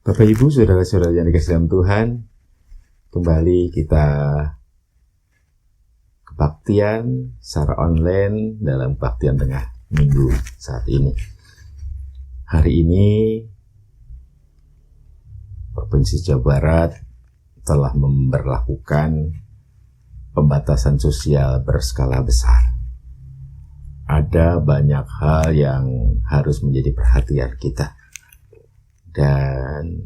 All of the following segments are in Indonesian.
Bapak Ibu, saudara-saudara yang dikasihi dalam Tuhan, kembali kita kebaktian secara online dalam kebaktian tengah minggu saat ini. Hari ini Provinsi Jawa Barat telah memberlakukan pembatasan sosial berskala besar. Ada banyak hal yang harus menjadi perhatian kita. Dan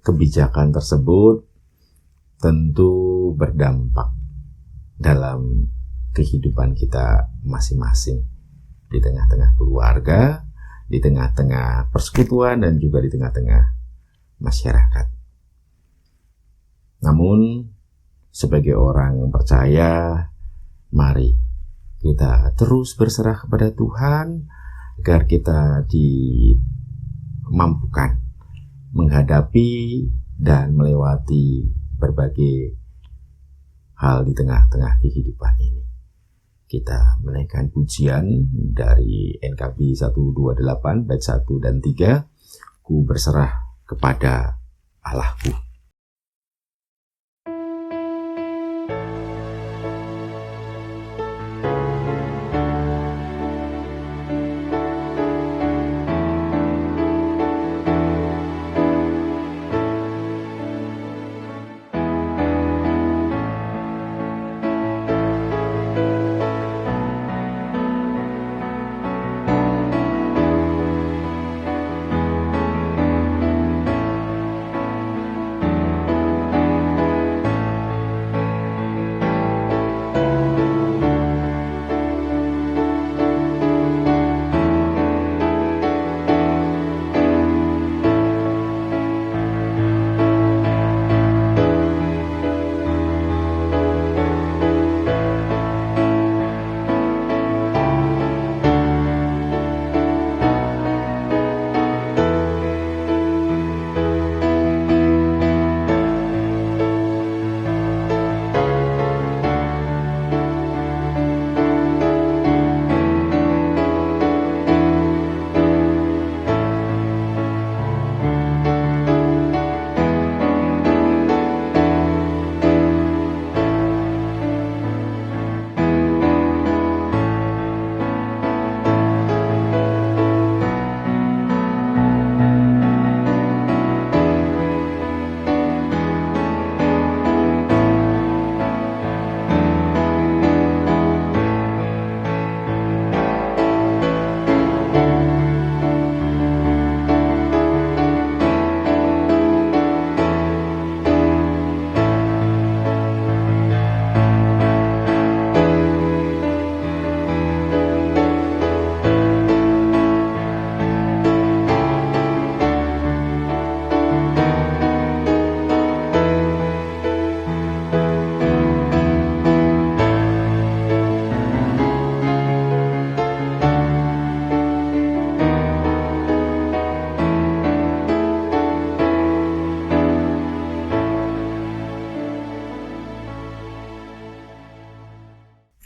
kebijakan tersebut tentu berdampak dalam kehidupan kita masing-masing, di tengah-tengah keluarga, di tengah-tengah persekutuan, dan juga di tengah-tengah masyarakat. Namun, sebagai orang yang percaya, mari kita terus berserah kepada Tuhan agar kita dimampukan menghadapi dan melewati berbagai hal di tengah-tengah kehidupan ini. Kita menaikkan pujian dari NKB 128 bait 1 dan 3, Ku berserah kepada Allahku.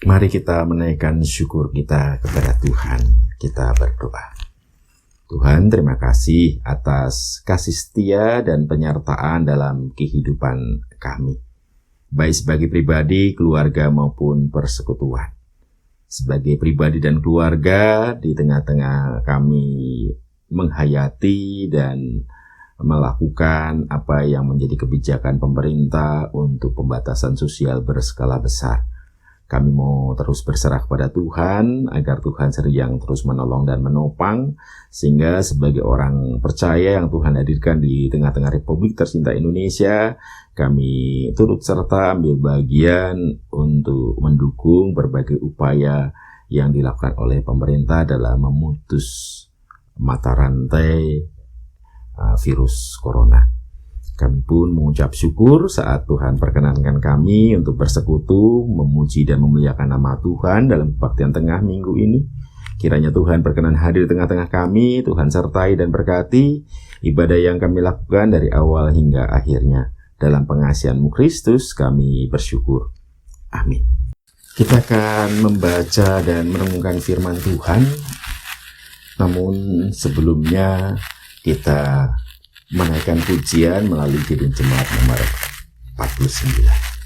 Mari kita menaikkan syukur kita kepada Tuhan. Kita berdoa. Tuhan, terima kasih atas kasih setia dan penyertaan dalam kehidupan kami, baik sebagai pribadi, keluarga, maupun persekutuan. Sebagai pribadi dan keluarga, di tengah-tengah kami menghayati dan melakukan apa yang menjadi kebijakan pemerintah untuk pembatasan sosial berskala besar. Kami mau terus berserah kepada Tuhan, agar Tuhan yang terus menolong dan menopang, sehingga sebagai orang percaya yang Tuhan hadirkan di tengah-tengah Republik tercinta Indonesia, kami turut serta ambil bagian untuk mendukung berbagai upaya yang dilakukan oleh pemerintah dalam memutus mata rantai virus corona. Kami pun mengucap syukur saat Tuhan perkenankan kami untuk bersekutu, memuji dan memuliakan nama Tuhan dalam kebaktian tengah minggu ini. Kiranya Tuhan berkenan hadir di tengah-tengah kami, Tuhan sertai dan berkati ibadah yang kami lakukan dari awal hingga akhirnya. Dalam pengasihan-Mu Kristus kami bersyukur. Amin. Kita akan membaca dan merenungkan firman Tuhan. Namun sebelumnya kita menaikkan pujian melalui Kidung Jemaat nomor 49.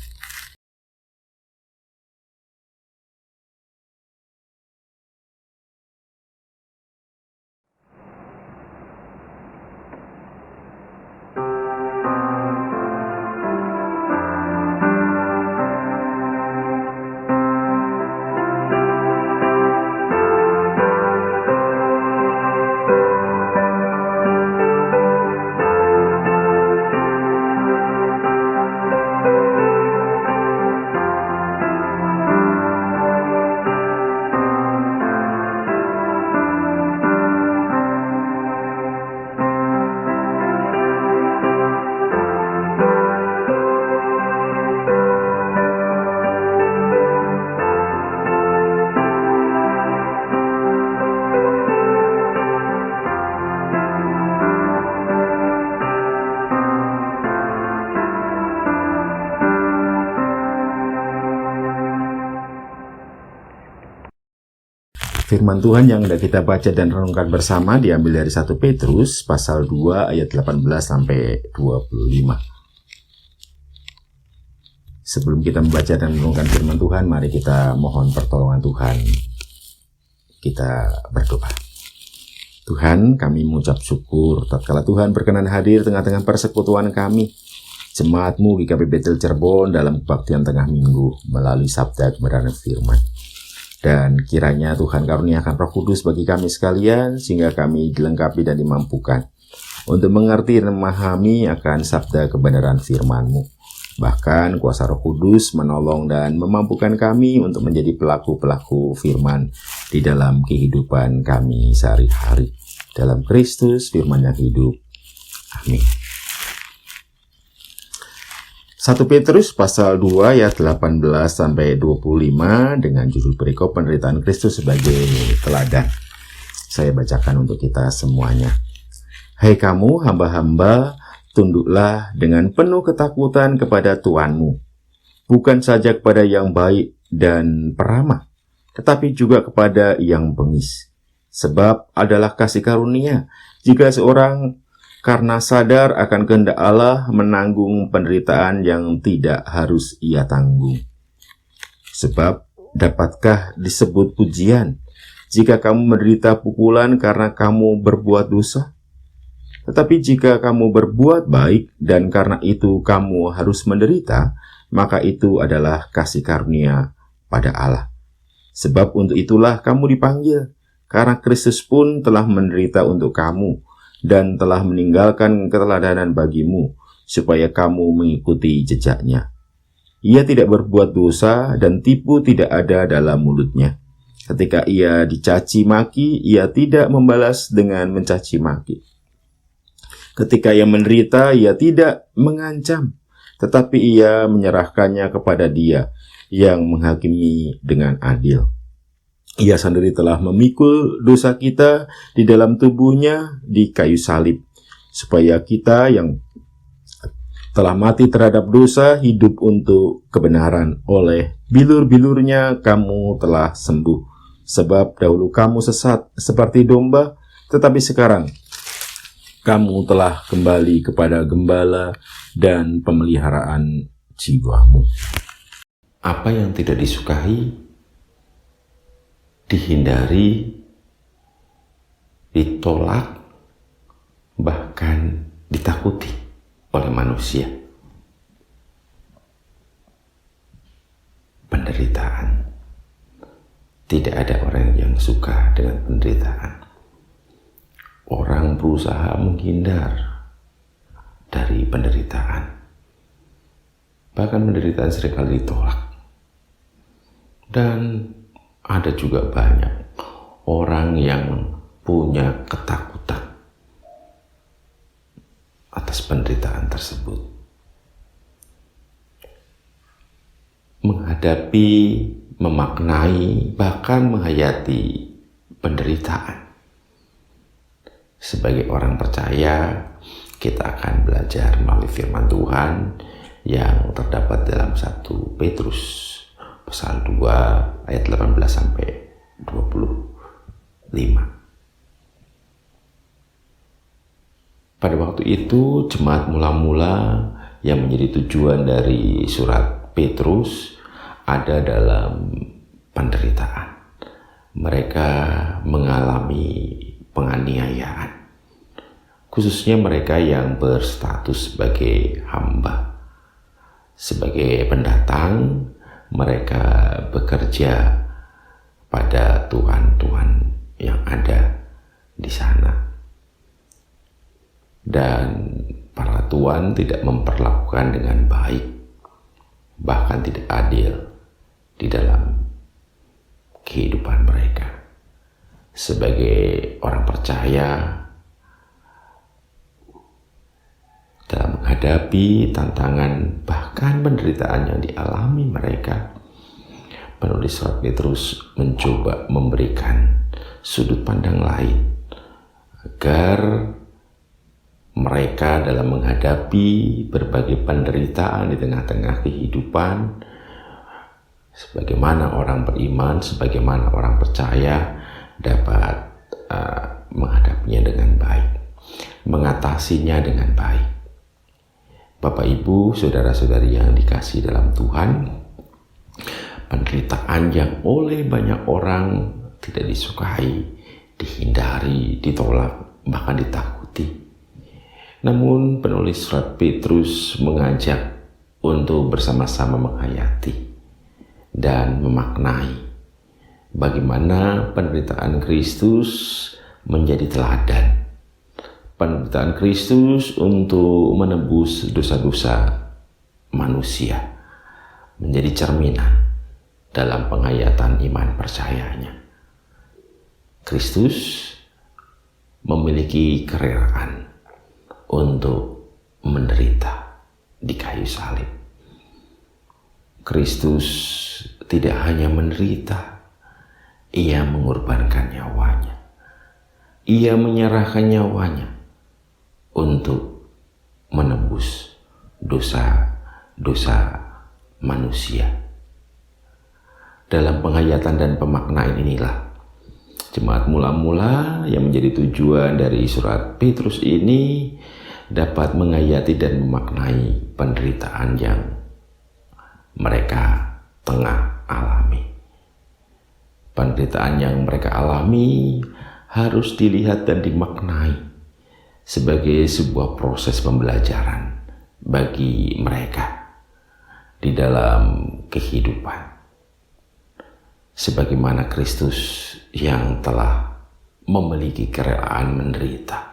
Firman Tuhan yang hendak kita baca dan renungkan bersama diambil dari 1 Petrus pasal 2 ayat 18 sampai 25. Sebelum kita membaca dan merenungkan firman Tuhan, mari kita mohon pertolongan Tuhan. Kita berdoa. Tuhan, kami mengucap syukur tatkala Tuhan berkenan hadir tengah-tengah persekutuan kami, jemaat-Mu GKP Betel Cirebon dalam kebaktian tengah minggu melalui sabda kebenaran firman. Dan kiranya Tuhan karuniakan Roh Kudus bagi kami sekalian, sehingga kami dilengkapi dan dimampukan untuk mengerti dan memahami akan sabda kebenaran firman-Mu. Bahkan kuasa Roh Kudus menolong dan memampukan kami untuk menjadi pelaku-pelaku firman di dalam kehidupan kami sehari-hari. Dalam Kristus firman yang hidup. Amin. 1 Petrus pasal 2 ayat 18 sampai 25 dengan judul perikop penderitaan Kristus sebagai teladan. Saya bacakan untuk kita semuanya. Hai kamu hamba-hamba, tunduklah dengan penuh ketakutan kepada Tuanmu, bukan saja kepada yang baik dan peramah, tetapi juga kepada yang bengis. Sebab adalah kasih karunia jika seorang karena sadar akan kehendak Allah menanggung penderitaan yang tidak harus ia tanggung. Sebab dapatkah disebut pujian jika kamu menderita pukulan karena kamu berbuat dosa? Tetapi jika kamu berbuat baik dan karena itu kamu harus menderita, maka itu adalah kasih karunia pada Allah. Sebab untuk itulah kamu dipanggil, karena Kristus pun telah menderita untuk kamu, dan telah meninggalkan keteladanan bagimu, supaya kamu mengikuti jejaknya. Ia tidak berbuat dosa dan tipu tidak ada dalam mulutnya. Ketika ia dicaci maki, ia tidak membalas dengan mencaci maki. Ketika ia menderita, ia tidak mengancam, tetapi ia menyerahkannya kepada Dia yang menghakimi dengan adil. Ia sendiri telah memikul dosa kita di dalam tubuhnya di kayu salib, supaya kita yang telah mati terhadap dosa hidup untuk kebenaran. Oleh bilur-bilurnya kamu telah sembuh. Sebab dahulu kamu sesat seperti domba, tetapi sekarang kamu telah kembali kepada gembala dan pemeliharaan jiwamu. Apa yang tidak disukai dihindari, ditolak, bahkan ditakuti oleh manusia. Penderitaan. Tidak ada orang yang suka dengan penderitaan. Orang berusaha menghindar dari penderitaan. Bahkan penderitaan seringkali ditolak. Dan ada juga banyak orang yang punya ketakutan atas penderitaan tersebut. Menghadapi, memaknai, bahkan menghayati penderitaan. Sebagai orang percaya, kita akan belajar melalui firman Tuhan yang terdapat dalam 1 Petrus pasal 2 ayat 18 sampai 25. Pada waktu itu jemaat mula-mula yang menjadi tujuan dari surat Petrus ada dalam penderitaan. Mereka mengalami penganiayaan, khususnya mereka yang berstatus sebagai hamba. Sebagai pendatang, mereka bekerja pada tuan-tuan yang ada di sana. Dan para tuan tidak memperlakukan dengan baik, bahkan tidak adil di dalam kehidupan mereka. Sebagai orang percaya, dalam menghadapi tantangan bahkan penderitaan yang dialami mereka, penulis surat Petrus mencoba memberikan sudut pandang lain agar mereka dalam menghadapi berbagai penderitaan di tengah-tengah kehidupan, sebagaimana orang beriman, sebagaimana orang percaya dapat menghadapinya dengan baik, mengatasinya dengan baik. Bapak, Ibu, saudara-saudari yang dikasihi dalam Tuhan, penderitaan yang oleh banyak orang tidak disukai, dihindari, ditolak, bahkan ditakuti. Namun penulis surat Petrus mengajak untuk bersama-sama menghayati dan memaknai bagaimana penderitaan Kristus menjadi teladan. Penderitaan Kristus untuk menebus dosa-dosa manusia menjadi cerminan dalam penghayatan iman percayanya. Kristus memiliki kerelaan untuk menderita di kayu salib. Kristus tidak hanya menderita, Ia mengorbankan nyawanya. Ia menyerahkan nyawanya untuk menebus dosa-dosa manusia. Dalam penghayatan dan pemaknaan inilah jemaat mula-mula yang menjadi tujuan dari surat Petrus ini dapat menghayati dan memaknai penderitaan yang mereka tengah alami. Penderitaan yang mereka alami harus dilihat dan dimaknai sebagai sebuah proses pembelajaran bagi mereka di dalam kehidupan. Sebagaimana Kristus yang telah memiliki kerelaan menderita,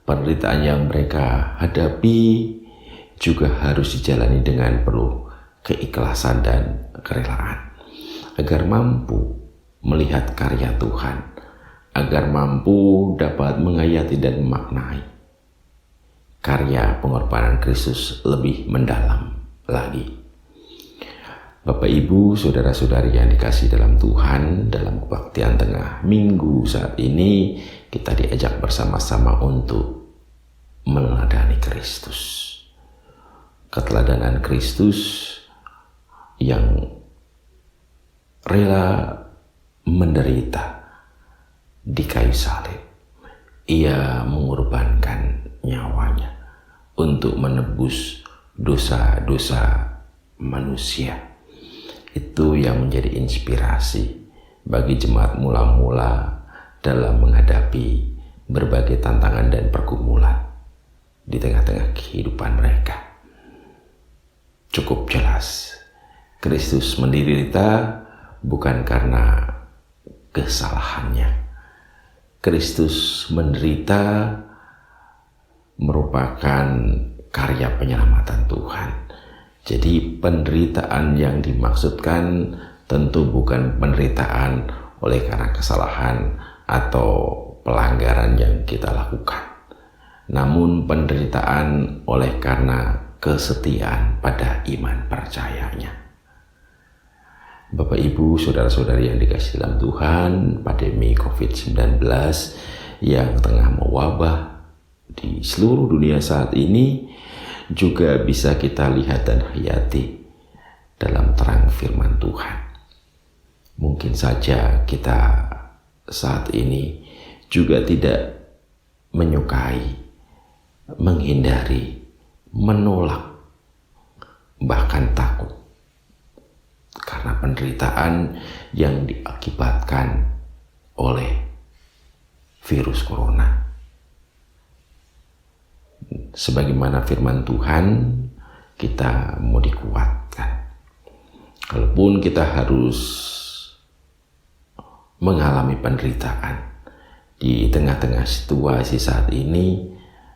penderitaan yang mereka hadapi juga harus dijalani dengan penuh keikhlasan dan kerelaan, agar mampu melihat karya Tuhan, agar mampu dapat menghayati dan memaknai karya pengorbanan Kristus lebih mendalam lagi. Bapak, Ibu, saudara-saudari yang dikasihi dalam Tuhan, dalam kebaktian tengah minggu saat ini kita diajak bersama-sama untuk meneladani Kristus. Keteladanan Kristus yang rela menderita di kayu salib. Ia mengorbankan nyawanya untuk menebus dosa-dosa manusia. Itu yang menjadi inspirasi bagi jemaat mula-mula dalam menghadapi berbagai tantangan dan pergumulan di tengah-tengah kehidupan mereka. Cukup jelas, Kristus menderita bukan karena kesalahannya. Kristus menderita merupakan karya penyelamatan Tuhan. Jadi penderitaan yang dimaksudkan tentu bukan penderitaan oleh karena kesalahan atau pelanggaran yang kita lakukan, namun penderitaan oleh karena kesetiaan pada iman percayanya. Bapak, Ibu, saudara-saudari yang dikasihi dalam Tuhan, pandemi COVID-19 yang tengah mewabah di seluruh dunia saat ini juga bisa kita lihat dan hayati dalam terang firman Tuhan. Mungkin saja kita saat ini juga tidak menyukai menghindari, menolak, bahkan takut karena penderitaan yang diakibatkan oleh virus corona. Sebagaimana firman Tuhan, kita mau dikuatkan. Kalaupun kita harus mengalami penderitaan di tengah-tengah situasi saat ini,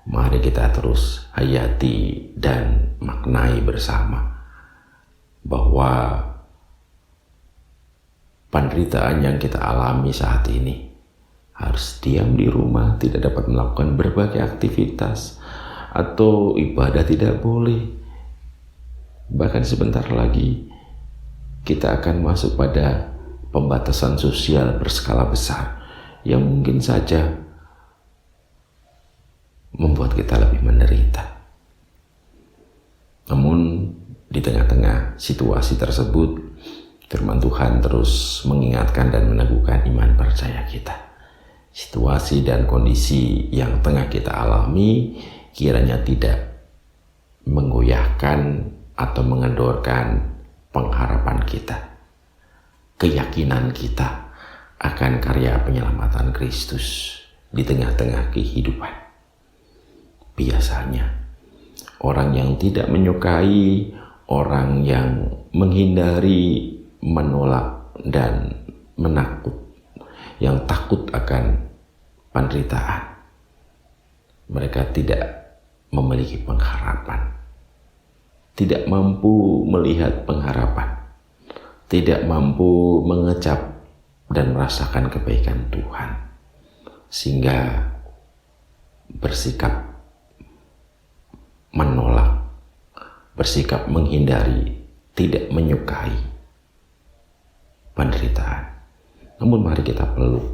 mari kita terus hayati dan maknai bersama bahwa penderitaan yang kita alami saat ini, harus diam di rumah, tidak dapat melakukan berbagai aktivitas, atau ibadah tidak boleh. Bahkan sebentar lagi kita akan masuk pada pembatasan sosial berskala besar yang mungkin saja membuat kita lebih menderita. Namun di tengah-tengah situasi tersebut, firman Tuhan terus mengingatkan dan meneguhkan iman percaya kita. Situasi dan kondisi yang tengah kita alami kiranya tidak menggoyahkan atau mengendorkan pengharapan kita, keyakinan kita akan karya penyelamatan Kristus di tengah-tengah kehidupan. Biasanya orang yang tidak menyukai, orang yang menghindari, menolak dan menakut, yang takut akan penderitaan, mereka tidak memiliki pengharapan, tidak mampu melihat pengharapan, tidak mampu mengecap dan merasakan kebaikan Tuhan, sehingga bersikap menolak, bersikap menghindari, tidak menyukai penderitaan. Namun mari kita peluk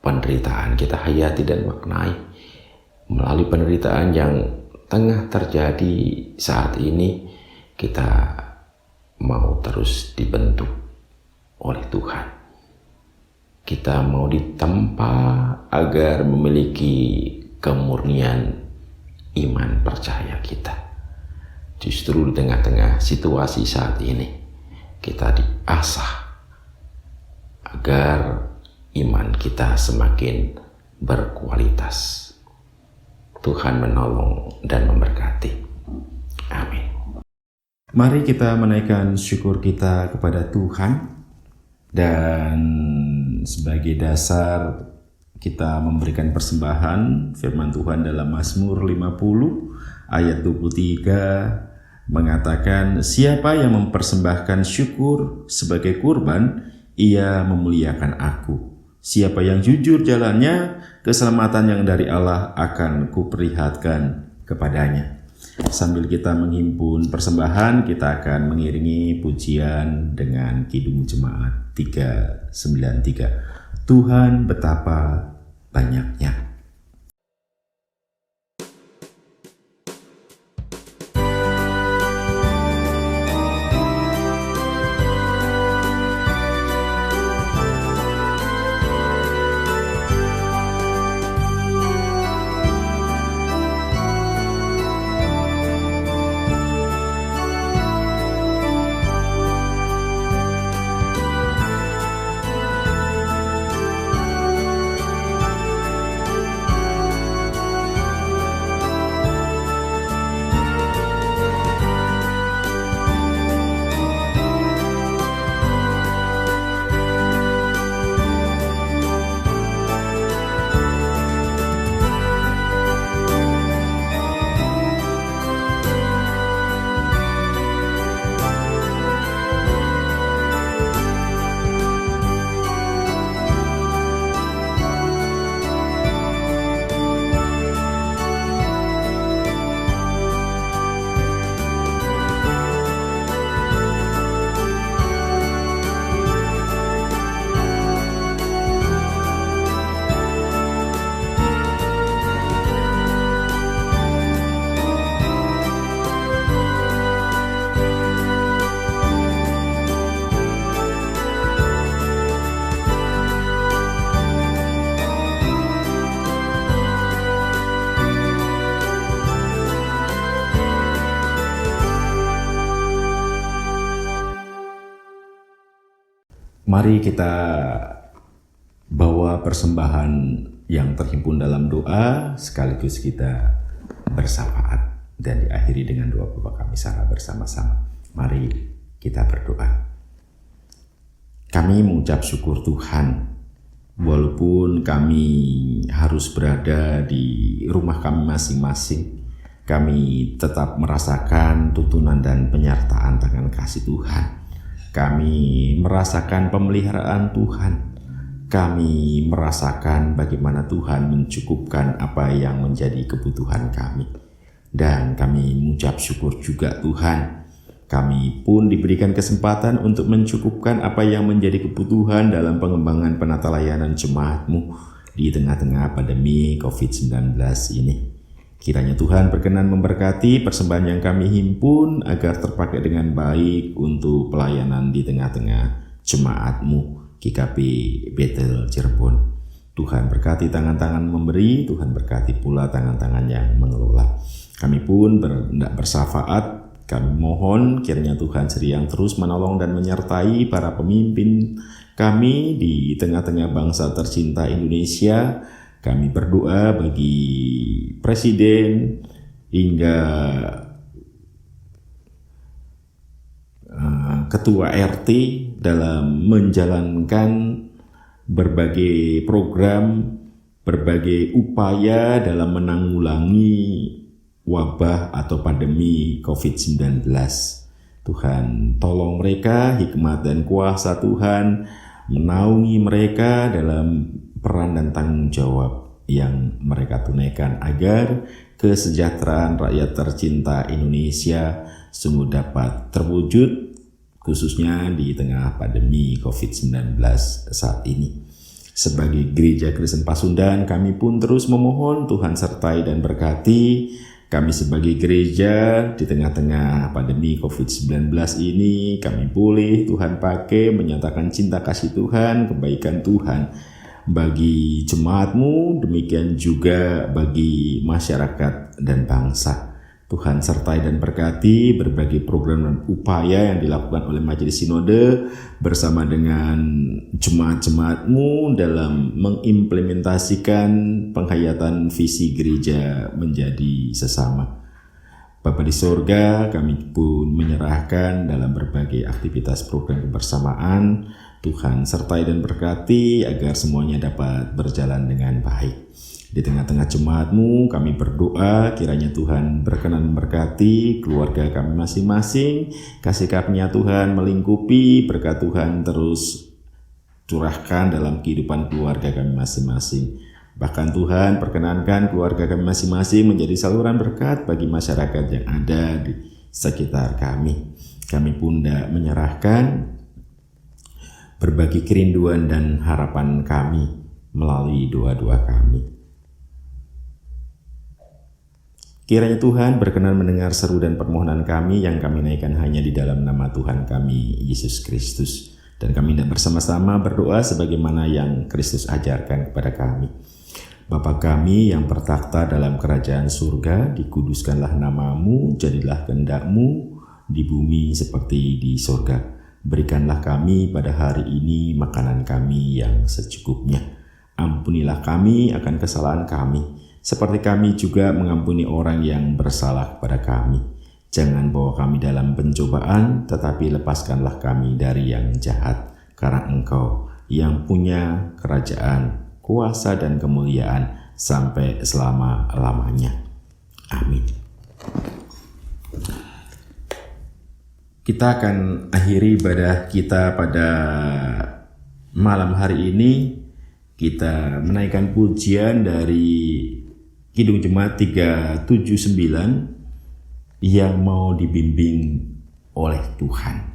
penderitaan, kita hayati dan maknai. Melalui penderitaan yang tengah terjadi saat ini, kita mau terus dibentuk oleh Tuhan. Kita mau ditempa agar memiliki kemurnian iman percaya kita. Justru di tengah-tengah situasi saat ini, kita diasah agar iman kita semakin berkualitas. Tuhan menolong dan memberkati. Amin. Mari kita menaikkan syukur kita kepada Tuhan, dan sebagai dasar kita memberikan persembahan firman Tuhan dalam Mazmur 50 ayat 23 mengatakan, siapa yang mempersembahkan syukur sebagai kurban, ia memuliakan aku. Siapa yang jujur jalannya, keselamatan yang dari Allah akan kuperlihatkan kepadanya. Sambil kita menghimpun persembahan, kita akan mengiringi pujian dengan Kidung Jemaat 393. Tuhan betapa banyaknya. Mari kita bawa persembahan yang terhimpun dalam doa, sekaligus kita bersyafaat dan diakhiri dengan doa Bapa Kami secara bersama-sama. Mari kita berdoa. Kami mengucap syukur Tuhan, walaupun kami harus berada di rumah kami masing-masing, kami tetap merasakan tuntunan dan penyertaan tangan kasih Tuhan. Kami merasakan pemeliharaan Tuhan. Kami merasakan bagaimana Tuhan mencukupkan apa yang menjadi kebutuhan kami. Dan kami mengucap syukur juga Tuhan. Kami pun diberikan kesempatan untuk mencukupkan apa yang menjadi kebutuhan dalam pengembangan penata layanan jemaat-Mu di tengah-tengah pandemi COVID-19 ini. Kiranya Tuhan berkenan memberkati persembahan yang kami himpun agar terpakai dengan baik untuk pelayanan di tengah-tengah jemaat-Mu GKP Bethel Cirebon. Tuhan berkati tangan-tangan memberi, Tuhan berkati pula tangan-tangan yang mengelola. Kami pun bersyafaat, kami mohon kiranya Tuhan sediang terus menolong dan menyertai para pemimpin kami di tengah-tengah bangsa tercinta Indonesia. Kami berdoa bagi Presiden hingga Ketua RT dalam menjalankan berbagai program, berbagai upaya dalam menanggulangi wabah atau pandemi COVID-19. Tuhan tolong mereka, hikmat dan kuasa Tuhan menaungi mereka dalam peran dan tanggung jawab yang mereka tunaikan agar kesejahteraan rakyat tercinta Indonesia sungguh dapat terwujud, khususnya di tengah pandemi COVID-19 saat ini. Sebagai Gereja Kristen Pasundan, kami pun terus memohon Tuhan sertai dan berkati kami sebagai gereja di tengah-tengah pandemi COVID-19 ini. Kami boleh Tuhan pakai menyatakan cinta kasih Tuhan, kebaikan Tuhan bagi jemaat-Mu, demikian juga bagi masyarakat dan bangsa. Tuhan sertai dan berkati berbagai program dan upaya yang dilakukan oleh Majelis Sinode bersama dengan jemaat-jemaat-Mu dalam mengimplementasikan penghayatan visi gereja menjadi sesama. Bapa di sorga, kami pun menyerahkan dalam berbagai aktivitas program kebersamaan. Tuhan sertai dan berkati agar semuanya dapat berjalan dengan baik. Di tengah-tengah jemaat-Mu, kami berdoa kiranya Tuhan berkenan memberkati keluarga kami masing-masing. Kasih karunia Tuhan melingkupi, berkat Tuhan terus curahkan dalam kehidupan keluarga kami masing-masing. Bahkan Tuhan perkenankan keluarga kami masing-masing menjadi saluran berkat bagi masyarakat yang ada di sekitar kami. Kami pun menyerahkan berbagi kerinduan dan harapan kami melalui doa-doa kami. Kiranya Tuhan berkenan mendengar seru dan permohonan kami yang kami naikkan hanya di dalam nama Tuhan kami, Yesus Kristus. Dan kami bersama-sama berdoa sebagaimana yang Kristus ajarkan kepada kami. Bapa kami yang bertakhta dalam kerajaan surga, dikuduskanlah nama-Mu, jadilah kehendak-Mu di bumi seperti di surga. Berikanlah kami pada hari ini makanan kami yang secukupnya. Ampunilah kami akan kesalahan kami, seperti kami juga mengampuni orang yang bersalah kepada kami. Jangan bawa kami dalam pencobaan, tetapi lepaskanlah kami dari yang jahat. Karena Engkau yang punya kerajaan, kuasa dan kemuliaan sampai selama-lamanya. Amin. Kita akan akhiri ibadah kita pada malam hari ini. Kita menaikkan pujian dari Kidung Jemaat 379 yang mau dibimbing oleh Tuhan.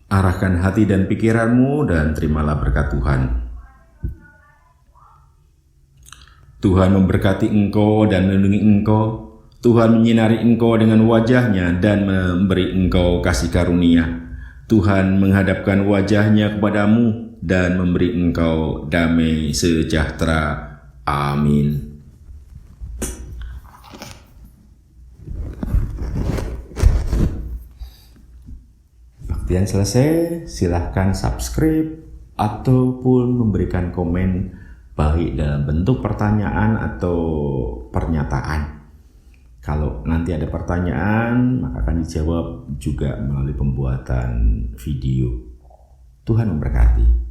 Arahkan hati dan pikiranmu dan terimalah berkat Tuhan. Tuhan memberkati engkau dan melindungi engkau. Tuhan menyinari engkau dengan wajah-Nya dan memberi engkau kasih karunia. Tuhan menghadapkan wajah-Nya kepadamu dan memberi engkau damai sejahtera. Amin. Baktian selesai, silahkan subscribe ataupun memberikan komen baik dalam bentuk pertanyaan atau pernyataan. Kalau nanti ada pertanyaan, maka akan dijawab juga melalui pembuatan video. Tuhan memberkati.